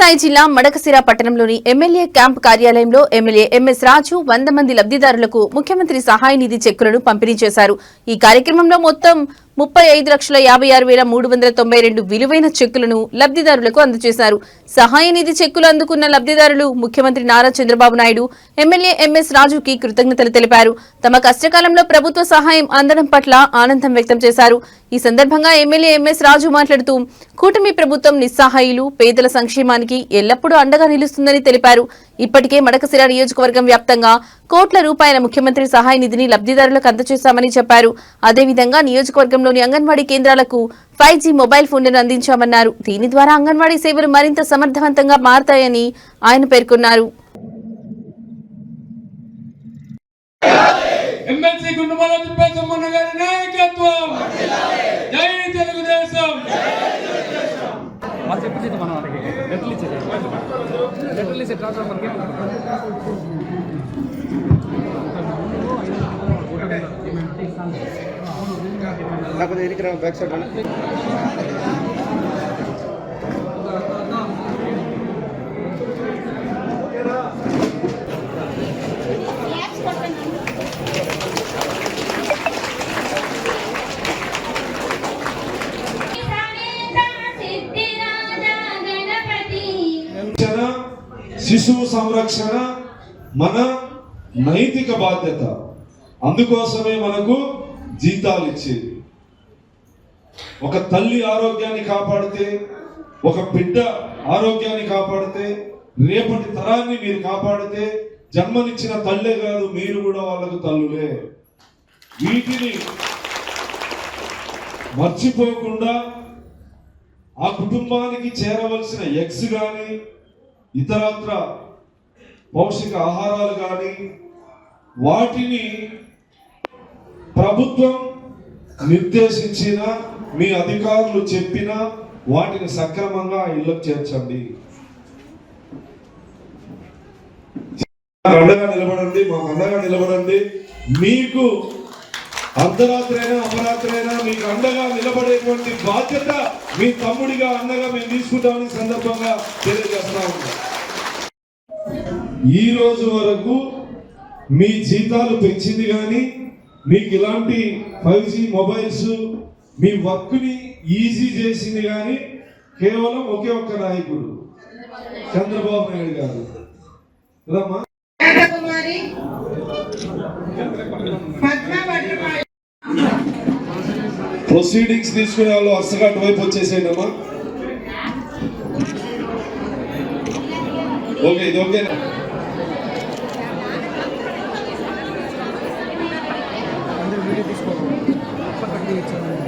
సత్యసాయి జిల్లా మడకశిర పట్టణంలోని MLA camp కార్యాలయంలో ఎమ్మెల్యే ఎంఎస్ రాజు 100 మంది లబ్ధిదారులకు ముఖ్యమంత్రి సహాయ నిధి చెక్కులను పంపిణీ చేశారు. ఈ కార్యక్రమంలో మొత్తం 35,56,392 విలువైన చెక్కులను లబ్ధిదారులకు అందజేశారు. సహాయ నిధి చెక్కులు అందుకున్న లబ్ధిదారులు ముఖ్యమంత్రి నారా చంద్రబాబు నాయుడు, ఎమ్మెల్యే ఎంఎస్ రాజుకి కృతజ్ఞతలు తెలిపారు. తమ కష్టకాలంలో ప్రభుత్వ సహాయం అందడం పట్ల ఆనందం వ్యక్తం చేశారు. ఈ సందర్భంగా ఎమ్మెల్యే ఎంఎస్ రాజు మాట్లాడుతూ కూటమి ప్రభుత్వం నిస్సహాయులు, పేదల సంక్షేమానికి ఎల్లప్పుడూ అండగా నిలుస్తుందని తెలిపారు. ఇప్పటికే మడకశిర నియోజకవర్గం వ్యాప్తంగా కోట్ల రూపాయల ముఖ్యమంత్రి సహాయ నిధిని లబ్ధిదారులకు అందజేశామని చెప్పారు. అదేవిధంగా నియోజకవర్గంలోని అంగన్వాడీ కేంద్రాలకు 5G మొబైల్ ఫోన్లను అందించామన్నారు. దీని ద్వారా అంగన్వాడీ సేవలు మరింత సమర్థవంతంగా మారతాయని ఆయన పేర్కొన్నారు. बैक साइड శిశువు సంరక్షణ మన నైతిక బాధ్యత. అందుకోసమే మనకు జీతాలు ఇచ్చేది. ఒక తల్లి ఆరోగ్యాన్ని కాపాడితే, ఒక బిడ్డ ఆరోగ్యాన్ని కాపాడితే, రేపటి తరాన్ని మీరు కాపాడితే జన్మనిచ్చిన తల్లే కాదు, మీరు కూడా వాళ్ళకు తల్లులే. వీటిని మర్చిపోకుండా ఆ కుటుంబానికి చేరవలసిన ఎగ్స్ కానీ ఇతరత్ర పౌష్టిక ఆహారాలు కానీ వాటిని ప్రభుత్వం నిర్దేశించిన, మీ అధికారులు చెప్పిన వాటిని సక్రమంగా ఇళ్లకు చేర్చండి. అండగా నిలబడండి, మాకు అండగా నిలబడండి. మీకు అర్ధరాత్రి అయినా అపరాత్రి అయినా మీకు అండగా నిలబడేటువంటి బాధ్యత మీ తమ్ముడిగా అన్నగా మేము తీసుకుంటామని సందర్భంగా తెలియజేస్తా ఉన్నాం. ఈ రోజు వరకు మీ జీతాలు పెంచింది కానీ, మీకు ఇలాంటి 5G మొబైల్స్ మీ వర్క్ ని ఈజీ చేసింది కానీ కేవలం ఒకే ఒక్క నాయకుడు చంద్రబాబు నాయుడు గారు కదమ్మా. ప్రొసీడింగ్స్ తీసుకునే వాళ్ళు వరుసగా అటువైపు వచ్చేసేయండమ్మా. ఓకే, ఇది ఓకేనా? తీసుకోండి.